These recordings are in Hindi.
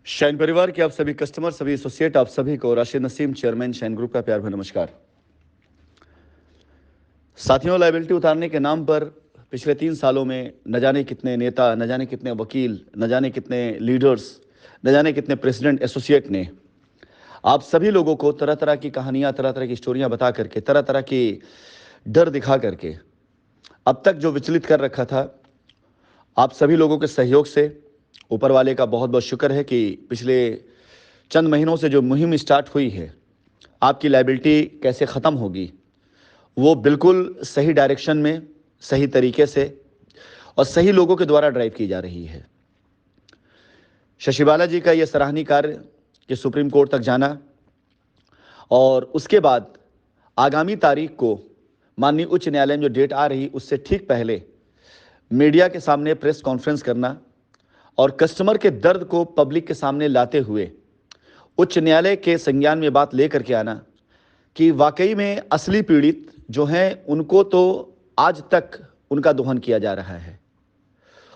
शाइन परिवार के आप सभी कस्टमर, सभी एसोसिएट, आप सभी को Rashid Naseem, chairman shine group का प्यार भरा नमस्कार। साथियों, लायबिलिटी उतारने के नाम पर पिछले 3 सालों में न जाने कितने नेता, न जाने कितने वकील, न जाने कितने लीडर्स, न जाने कितने प्रेसिडेंट, एसोसिएट ने आप सभी लोगों को तरह तरह की कहानियां, तरह तरह की स्टोरियां बता करके, तरह तरह की डर दिखा करके अब तक जो विचलित कर रखा था। आप सभी लोगों के सहयोग से ऊपर वाले का बहुत बहुत शुक्र है कि पिछले चंद महीनों से जो मुहिम स्टार्ट हुई है, आपकी लायबिलिटी कैसे ख़त्म होगी, वो बिल्कुल सही डायरेक्शन में, सही तरीके से और सही लोगों के द्वारा ड्राइव की जा रही है। शशि बालाजी का यह सराहनीय कार्य कि सुप्रीम कोर्ट तक जाना और उसके बाद आगामी तारीख को माननीय उच्च न्यायालय में जो डेट आ रही उससे ठीक पहले मीडिया के सामने प्रेस कॉन्फ्रेंस करना और कस्टमर के दर्द को पब्लिक के सामने लाते हुए उच्च न्यायालय के संज्ञान में बात लेकर के आना कि वाकई में असली पीड़ित जो हैं उनको तो आज तक उनका दोहन किया जा रहा है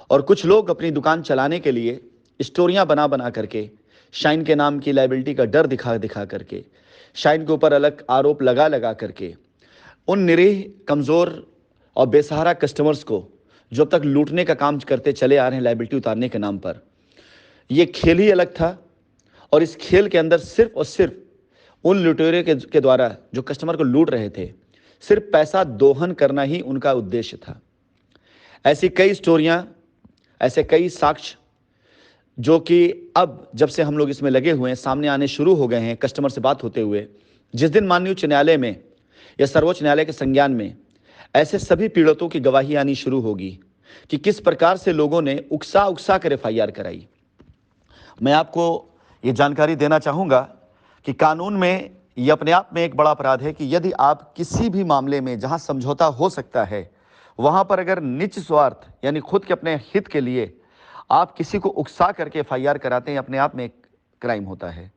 और कुछ लोग अपनी दुकान चलाने के लिए स्टोरियां बना बना करके शाइन के नाम की लायबिलिटी का डर दिखा दिखा करके, शाइन के ऊपर अलग आरोप लगा लगा करके उन निरीह, कमज़ोर और बेसहारा कस्टमर्स को जो अब तक लूटने का काम करते चले आ रहे हैं लायबिलिटी उतारने के नाम पर, ये खेल ही अलग था। और इस खेल के अंदर सिर्फ और सिर्फ उन लुटेरे के द्वारा जो कस्टमर को लूट रहे थे, सिर्फ पैसा दोहन करना ही उनका उद्देश्य था। ऐसी कई स्टोरियां, ऐसे कई साक्ष्य जो कि अब जब से हम लोग इसमें लगे हुए हैं सामने आने शुरू हो गए हैं कस्टमर से बात होते हुए। जिस दिन माननीय उच्च न्यायालय में या सर्वोच्च न्यायालय के संज्ञान में ऐसे सभी पीड़ितों की गवाही आनी शुरू होगी कि किस प्रकार से लोगों ने उकसा उकसा कर एफआईआर कराई। मैं आपको ये जानकारी देना चाहूँगा कि कानून में ये अपने आप में एक बड़ा अपराध है कि यदि आप किसी भी मामले में जहाँ समझौता हो सकता है वहाँ पर अगर निज स्वार्थ यानी खुद के अपने हित के लिए आप किसी को उकसा करके एफआईआर कराते हैं, अपने आप में एक क्राइम होता है।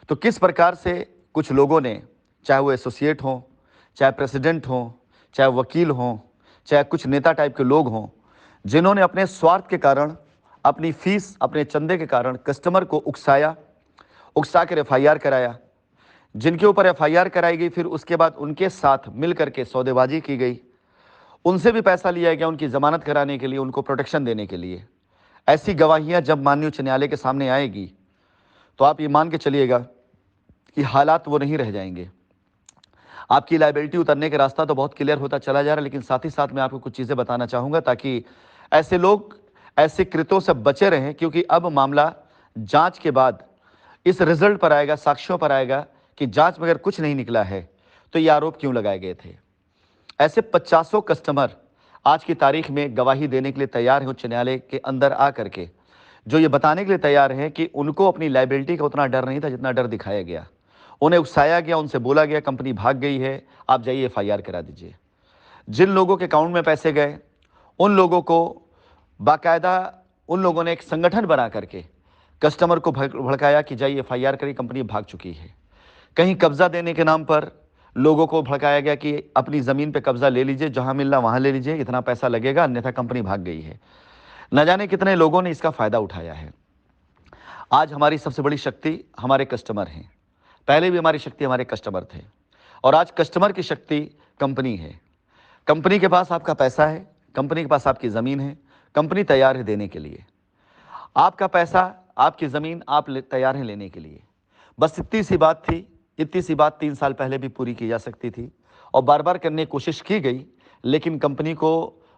तो किस प्रकार से कुछ लोगों ने, चाहे वो एसोसिएट हों, चाहे प्रेसिडेंट हों, चाहे वकील हों, चाहे कुछ नेता टाइप के लोग हों, जिन्होंने अपने स्वार्थ के कारण, अपनी फीस, अपने चंदे के कारण कस्टमर को उकसाया, उकसा कर एफआईआर कराया, जिनके ऊपर एफआईआर कराई गई, फिर उसके बाद उनके साथ मिल करके सौदेबाजी की गई, उनसे भी पैसा लिया गया उनकी जमानत कराने के लिए, उनको प्रोटेक्शन देने के लिए। ऐसी गवाहियां जब माननीय उच्च न्यायालय के सामने आएगी तो आप ये मान के चलिएगा कि हालात वो नहीं रह जाएंगे। आपकी लायबिलिटी उतरने का रास्ता तो बहुत क्लियर होता चला जा रहा है, लेकिन साथ ही साथ मैं आपको कुछ चीज़ें बताना चाहूँगा ताकि ऐसे लोग ऐसे कृत्यों से बचे रहें, क्योंकि अब मामला जांच के बाद इस रिजल्ट पर आएगा, साक्ष्यों पर आएगा कि जांच में अगर कुछ नहीं निकला है तो ये आरोप क्यों लगाए गए थे। ऐसे 50 कस्टमर आज की तारीख में गवाही देने के लिए तैयार हैं उच्च न्यायालय के अंदर आ करके, जो ये बताने के लिए तैयार हैं कि उनको अपनी लायबिलिटी का उतना डर नहीं था जितना डर दिखाया गया। उन्हें उकसाया गया, उनसे बोला गया कंपनी भाग गई है, आप जाइए एफआईआर करा दीजिए। जिन लोगों के अकाउंट में पैसे गए उन लोगों को बाकायदा उन लोगों ने एक संगठन बना करके कस्टमर को भड़काया कि जाइए एफआईआर करिए, कंपनी भाग चुकी है। कहीं कब्जा देने के नाम पर लोगों को भड़काया गया कि अपनी ज़मीन पे कब्जा ले लीजिए, जहां मिलना वहां ले लीजिए, इतना पैसा लगेगा अन्यथा कंपनी भाग गई है। न जाने कितने लोगों ने इसका फ़ायदा उठाया है। आज हमारी सबसे बड़ी शक्ति हमारे कस्टमर हैं। पहले भी हमारी शक्ति हमारे कस्टमर थे और आज कस्टमर की शक्ति कंपनी है। कंपनी के पास आपका पैसा है, कंपनी के पास आपकी ज़मीन है, कंपनी तैयार है देने के लिए। आपका पैसा, आपकी ज़मीन आप तैयार हैं लेने के लिए। बस इतनी सी बात थी, इतनी सी बात 3 साल पहले भी पूरी की जा सकती थी और बार बार करने की कोशिश की गई, लेकिन कंपनी को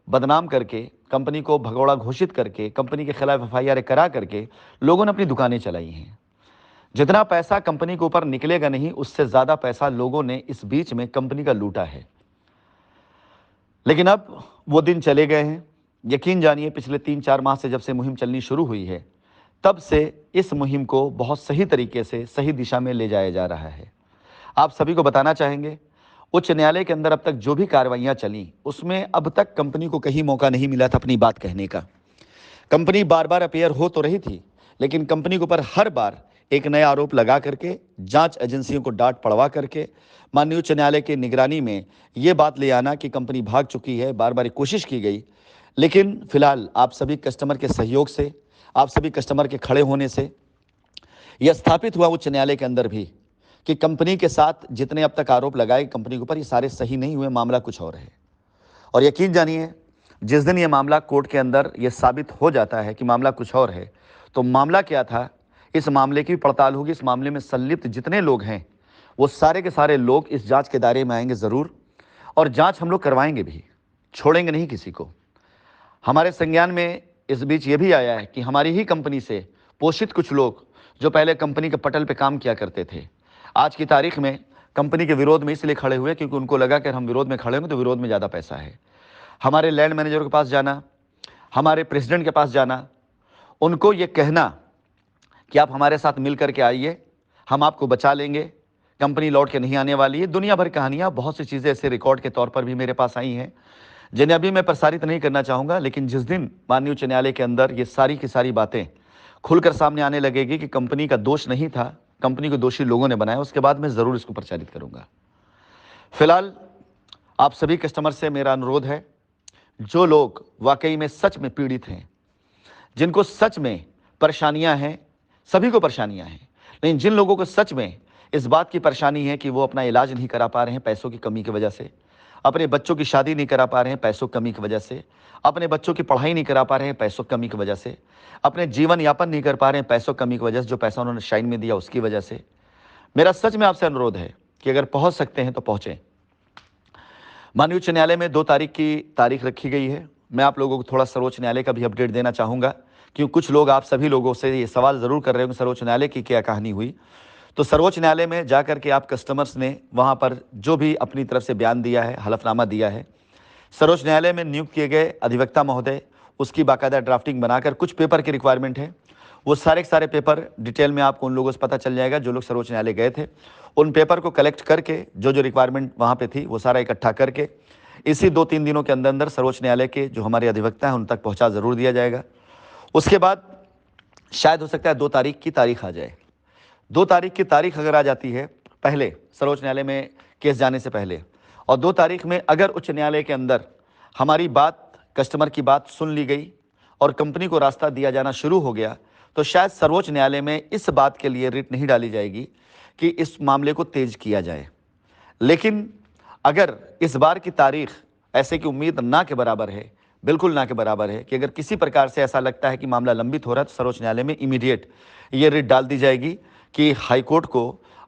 बदनाम करके, कंपनी को भगोड़ा घोषित करके, कंपनी के खिलाफ एफआईआर करा करके लोगों ने अपनी दुकानें चलाई हैं। जितना पैसा कंपनी के ऊपर निकलेगा नहीं, उससे ज़्यादा पैसा लोगों ने इस बीच में कंपनी का लूटा है। लेकिन अब वो दिन चले गए हैं। यकीन जानिए, पिछले 3-4 माह से जब से मुहिम चलनी शुरू हुई है, तब से इस मुहिम को बहुत सही तरीके से, सही दिशा में ले जाया जा रहा है। आप सभी को बताना चाहेंगे, उच्च न्यायालय के अंदर अब तक जो भी कार्रवाइयाँ चली, उसमें अब तक कंपनी को कहीं मौका नहीं मिला था अपनी बात कहने का। कंपनी बार बार अपीयर हो तो रही थी, लेकिन कंपनी के ऊपर हर बार एक नया आरोप लगा करके, जांच एजेंसियों को डांट पड़वा करके, माननीय उच्च न्यायालय की निगरानी में ये बात ले आना कि कंपनी भाग चुकी है, बार बार कोशिश की गई। लेकिन फिलहाल आप सभी कस्टमर के सहयोग से, आप सभी कस्टमर के खड़े होने से यह स्थापित हुआ उच्च न्यायालय के अंदर भी कि कंपनी के साथ जितने अब तक आरोप लगाए कंपनी के ऊपर, ये सारे सही नहीं हुए, मामला कुछ और है। और यकीन जानिए, जिस दिन ये मामला कोर्ट के अंदर ये साबित हो जाता है कि मामला कुछ और है, तो मामला क्या था, इस मामले की पड़ताल होगी। इस मामले में संलिप्त जितने लोग हैं वो सारे के सारे लोग इस जांच के दायरे में आएंगे ज़रूर, और जांच हम लोग करवाएंगे भी, छोड़ेंगे नहीं किसी को। हमारे संज्ञान में इस बीच ये भी आया है कि हमारी ही कंपनी से पोषित कुछ लोग जो पहले कंपनी के पटल पे काम किया करते थे, आज की तारीख में कंपनी के विरोध में इसलिए खड़े हुए क्योंकि उनको लगा कि हम विरोध में खड़े होंगे तो विरोध में ज़्यादा पैसा है। हमारे लैंड मैनेजर के पास जाना, हमारे प्रेसिडेंट के पास जाना, उनको ये कहना कि आप हमारे साथ मिल करके आइए, हम आपको बचा लेंगे, कंपनी लौट के नहीं आने वाली है। दुनिया भर कहानियाँ, बहुत सी चीज़ें ऐसे रिकॉर्ड के तौर पर भी मेरे पास आई हैं जिन्हें अभी मैं प्रसारित नहीं करना चाहूँगा। लेकिन जिस दिन माननीय उच्च न्यायालय के अंदर ये सारी की सारी बातें खुलकर सामने आने लगेगी कि कंपनी का दोष नहीं था, कंपनी को दोषी लोगों ने बनाया, उसके बाद मैं ज़रूर इसको प्रचारित करूँगा। फिलहाल आप सभी कस्टमर से मेरा अनुरोध है, जो लोग वाकई में सच में पीड़ित हैं, जिनको सच में परेशानियां हैं, सभी को परेशानियां हैं, लेकिन जिन लोगों को सच में इस बात की परेशानी है कि वो अपना इलाज नहीं करा पा रहे हैं पैसों की कमी की वजह से, अपने बच्चों की शादी नहीं करा पा रहे हैं पैसों की कमी की वजह से, अपने बच्चों की पढ़ाई नहीं करा पा रहे हैं पैसों की कमी की वजह से, अपने जीवन यापन नहीं कर पा रहे हैं पैसों की कमी की वजह से, जो पैसा उन्होंने शाइन में दिया उसकी वजह से, मेरा सच में आपसे अनुरोध है कि अगर पहुंच सकते हैं तो पहुंचें। माननीय उच्च न्यायालय में 2 तारीख की तारीख रखी गई है। मैं आप लोगों को थोड़ा सर्वोच्च न्यायालय का भी अपडेट देना चाहूँगा, क्योंकि कुछ लोग आप सभी लोगों से ये सवाल ज़रूर कर रहे हो कि सर्वोच्च न्यायालय की क्या कहानी हुई। तो सर्वोच्च न्यायालय में जा कर के आप कस्टमर्स ने वहाँ पर जो भी अपनी तरफ से बयान दिया है, हलफनामा दिया है, सर्वोच्च न्यायालय में नियुक्त किए गए अधिवक्ता महोदय उसकी बाकायदा ड्राफ्टिंग बनाकर, कुछ पेपर की रिक्वायरमेंट है, वो सारे के सारे पेपर डिटेल में आपको उन लोगों से पता चल जाएगा जो लोग सर्वोच्च न्यायालय गए थे। उन पेपर को कलेक्ट करके जो जो रिक्वायरमेंट वहाँ पे थी वो सारा इकट्ठा करके इसी 2-3 दिनों के अंदर अंदर सर्वोच्च न्यायालय के जो हमारे अधिवक्ता हैं उन तक पहुँचा ज़रूर दिया जाएगा। उसके बाद शायद हो सकता है 2 तारीख की तारीख आ जाए। 2 तारीख की तारीख अगर आ जाती है पहले, सर्वोच्च न्यायालय में केस जाने से पहले, और 2 तारीख में अगर उच्च न्यायालय के अंदर हमारी बात, कस्टमर की बात सुन ली गई और कंपनी को रास्ता दिया जाना शुरू हो गया, तो शायद सर्वोच्च न्यायालय में इस बात के लिए रिट नहीं डाली जाएगी कि इस मामले को तेज किया जाए। लेकिन अगर इस बार की तारीख ऐसे की उम्मीद ना के बराबर है, बिल्कुल ना के बराबर है, कि अगर किसी प्रकार से ऐसा लगता है कि मामला लंबित हो रहा है तो सर्वोच्च न्यायालय में इमीडिएट ये रिट डाल दी जाएगी कि हाईकोर्ट को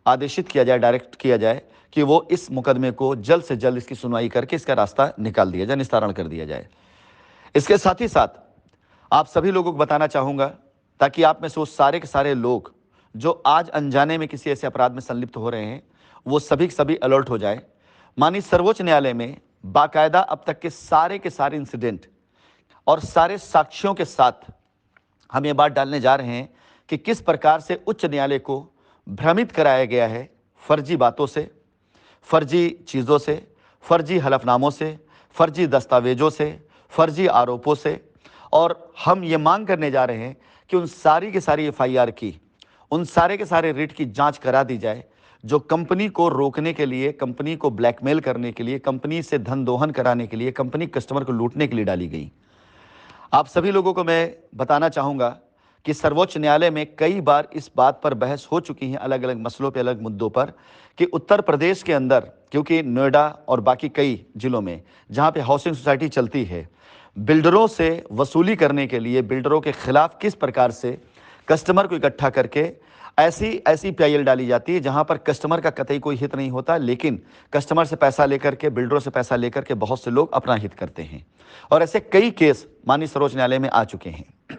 आदेशित किया जाए, डायरेक्ट किया जाए कि वो इस मुकदमे को जल्द से जल्द इसकी सुनवाई करके इसका रास्ता निकाल दिया जाए, निस्तारण कर दिया जाए। इसके साथ ही साथ आप सभी लोगों को बताना चाहूँगा, ताकि आप में से वो सारे के सारे लोग जो आज अनजाने में किसी ऐसे अपराध में संलिप्त हो रहे हैं वो सभी के सभी अलर्ट हो जाए। माननीय सर्वोच्च न्यायालय में बाकायदा अब तक के सारे इंसिडेंट और सारे साक्ष्यों के साथ हम ये बात डालने जा रहे हैं कि किस प्रकार से उच्च न्यायालय को भ्रमित कराया गया है फर्जी बातों से, फर्जी चीज़ों से, फर्जी हलफनामों से, फर्जी दस्तावेजों से, फर्जी आरोपों से। और हम ये मांग करने जा रहे हैं कि उन सारी की सारी FIR की, उन सारे के सारे रिट की जांच करा दी जाए जो कंपनी को रोकने के लिए, कंपनी को ब्लैकमेल करने के लिए, कंपनी से धन दोहन कराने के लिए, कंपनी कस्टमर को लूटने के लिए डाली गई। आप सभी लोगों को मैं बताना चाहूँगा कि सर्वोच्च न्यायालय में कई बार इस बात पर बहस हो चुकी है, अलग अलग मसलों पे, अलग मुद्दों पर, कि उत्तर प्रदेश के अंदर, क्योंकि नोएडा और बाकी कई जिलों में जहाँ पे हाउसिंग सोसाइटी चलती है, बिल्डरों से वसूली करने के लिए, बिल्डरों के खिलाफ किस प्रकार से कस्टमर को इकट्ठा करके ऐसी PIL डाली जाती है जहां पर कस्टमर का कतई कोई हित नहीं होता, लेकिन कस्टमर से पैसा लेकर के, बिल्डरों से पैसा लेकर के बहुत से लोग अपना हित करते हैं। और ऐसे कई केस माननीय सर्वोच्च न्यायालय में आ चुके हैं।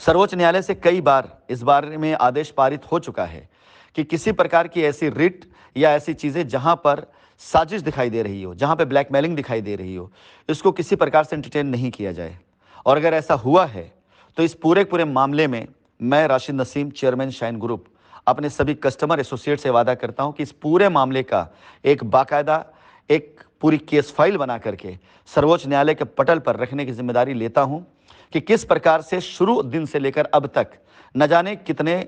सर्वोच्च न्यायालय से कई बार इस बारे में आदेश पारित हो चुका है कि किसी प्रकार की ऐसी रिट या ऐसी चीज़ें जहां पर साजिश दिखाई दे रही हो, जहां पर ब्लैकमेलिंग दिखाई दे रही हो, इसको किसी प्रकार से एंटरटेन नहीं किया जाए। और अगर ऐसा हुआ है तो इस पूरे मामले में मैं Rashid Naseem, chairman shine group, अपने सभी कस्टमर एसोसिएट से वादा करता हूं कि इस पूरे मामले का एक बाकायदा, एक पूरी केस फाइल बना करके सर्वोच्च न्यायालय के पटल पर रखने की जिम्मेदारी लेता हूं कि किस प्रकार से शुरू दिन से लेकर अब तक न जाने कितने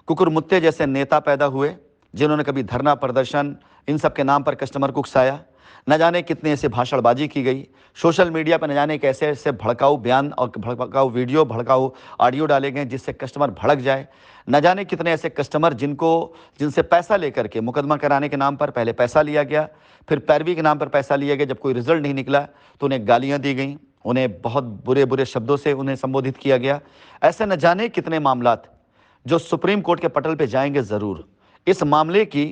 कुकुरमुत्ते जैसे नेता पैदा हुए जिन्होंने कभी धरना प्रदर्शन इन सब के नाम पर कस्टमर को उकसाया, न जाने कितने ऐसे भाषणबाजी की गई, सोशल मीडिया पर न जाने कैसे ऐसे भड़काऊ बयान और भड़काऊ वीडियो, भड़काऊ ऑडियो डाले गए जिससे कस्टमर भड़क जाए। न जाने कितने ऐसे कस्टमर जिनसे पैसा लेकर के मुकदमा कराने के नाम पर पहले पैसा लिया गया, फिर पैरवी के नाम पर पैसा लिया गया, जब कोई रिजल्ट नहीं निकला तो उन्हें गालियां दी गई, उन्हें बहुत बुरे बुरे शब्दों से उन्हें संबोधित किया गया। ऐसे न जाने कितने मामलात जो सुप्रीम कोर्ट के पटल पे जाएंगे ज़रूर। इस मामले की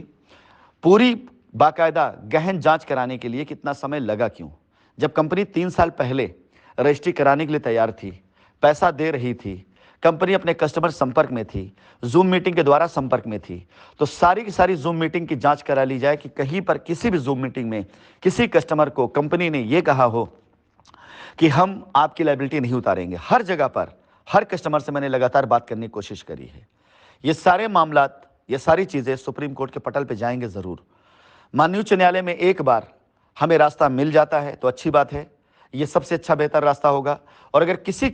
पूरी बाकायदा गहन जांच कराने के लिए कितना समय लगा क्यों? जब कंपनी 3 साल पहले रजिस्ट्री कराने के लिए तैयार थी, पैसा दे रही थी, कंपनी अपने कस्टमर संपर्क में थी, जूम मीटिंग के द्वारा संपर्क में थी, तो सारी की सारी जूम मीटिंग की जांच करा ली जाए कि कहीं पर किसी भी जूम मीटिंग में किसी कस्टमर को कंपनी ने यह कहा हो कि हम आपकी लायबिलिटी नहीं उतारेंगे। हर जगह पर हर कस्टमर से मैंने लगातार बात करने की कोशिश करी है। ये सारे मामलात, ये सारी चीज़ें सुप्रीम कोर्ट के पटल पे जाएंगे ज़रूर। माननीय उच्च न्यायालय में एक बार हमें रास्ता मिल जाता है तो अच्छी बात है, ये सबसे अच्छा बेहतर रास्ता होगा। और अगर किसी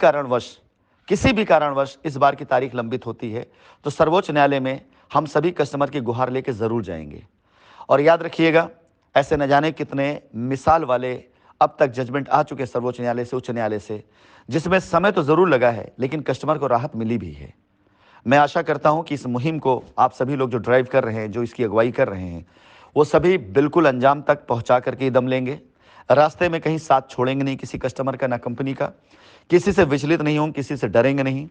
भी कारणवश इस बार की तारीख लंबित होती है तो सर्वोच्च न्यायालय में हम सभी कस्टमर की गुहार लेके ज़रूर जाएंगे। और याद रखिएगा, ऐसे न जाने कितने मिसाल वाले अब तक जजमेंट आ चुके सर्वोच्च न्यायालय से, उच्च न्यायालय से, जिसमें समय तो ज़रूर लगा है लेकिन कस्टमर को राहत मिली भी है। मैं आशा करता हूं कि इस मुहिम को आप सभी लोग जो ड्राइव कर रहे हैं, जो इसकी अगुवाई कर रहे हैं, वो सभी बिल्कुल अंजाम तक पहुंचा करके ही दम लेंगे। रास्ते में कहीं साथ छोड़ेंगे नहीं किसी कस्टमर का, ना कंपनी का। किसी से विचलित नहीं होंगे, किसी से डरेंगे नहीं।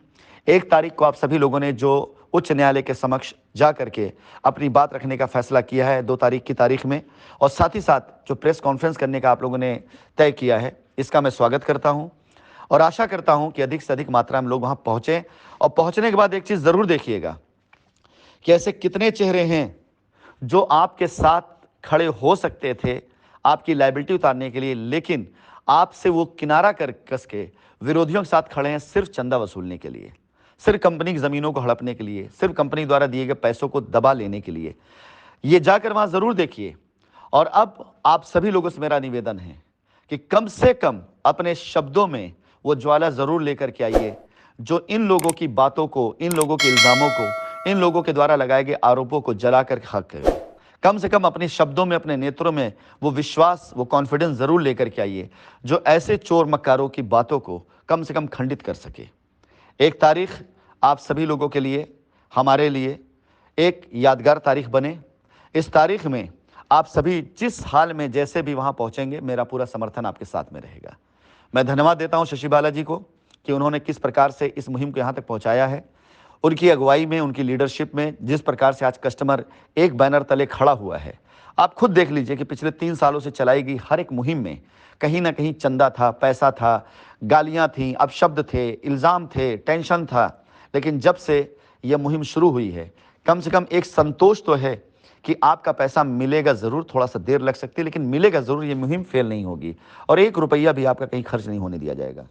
1 तारीख को आप सभी लोगों ने जो उच्च न्यायालय के समक्ष जा करके अपनी बात रखने का फैसला किया है 2 तारीख की तारीख में, और साथ ही साथ जो प्रेस कॉन्फ्रेंस करने का आप लोगों ने तय किया है, इसका मैं स्वागत करता हूं और आशा करता हूं कि अधिक से अधिक मात्रा में लोग वहां पहुंचें। और पहुंचने के बाद एक चीज़ ज़रूर देखिएगा कि ऐसे कितने चेहरे हैं जो आपके साथ खड़े हो सकते थे आपकी लायबिलिटी उतारने के लिए, लेकिन आपसे वो किनारा कर कस के विरोधियों के साथ खड़े हैं सिर्फ चंदा वसूलने के लिए, सिर्फ कंपनी की ज़मीनों को हड़पने के लिए, सिर्फ कंपनी द्वारा दिए गए पैसों को दबा लेने के लिए। ये जाकर वहाँ ज़रूर देखिए। और अब आप सभी लोगों से मेरा निवेदन है कि कम से कम अपने शब्दों में वो ज्वाला ज़रूर लेकर के आइए जो इन लोगों की बातों को, इन लोगों के इल्ज़ामों को, इन लोगों के द्वारा लगाए गए आरोपों को जलाकर खाक करे। कम से कम अपने शब्दों में, अपने नेत्रों में वो विश्वास, वो कॉन्फिडेंस ज़रूर लेकर के आइए जो ऐसे चोर मक्कारों की बातों को कम से कम खंडित कर सके। 1 तारीख आप सभी लोगों के लिए, हमारे लिए एक यादगार तारीख बने। इस तारीख में आप सभी जिस हाल में जैसे भी वहां पहुंचेंगे, मेरा पूरा समर्थन आपके साथ में रहेगा। मैं धन्यवाद देता हूं शशि बाला जी को कि उन्होंने किस प्रकार से इस मुहिम को यहां तक पहुंचाया है। उनकी अगुवाई में, उनकी लीडरशिप में जिस प्रकार से आज कस्टमर एक बैनर तले खड़ा हुआ है, आप खुद देख लीजिए कि पिछले 3 सालों से चलाई गई हर एक मुहिम में कहीं ना कहीं चंदा था, पैसा था, गालियां थीं, अपशब्द थे, इल्ज़ाम थे, टेंशन था। लेकिन जब से यह मुहिम शुरू हुई है, कम से कम एक संतोष तो है कि आपका पैसा मिलेगा ज़रूर, थोड़ा सा देर लग सकती है लेकिन मिलेगा ज़रूर। ये मुहिम फेल नहीं होगी और 1 रुपया भी आपका कहीं खर्च नहीं होने दिया जाएगा।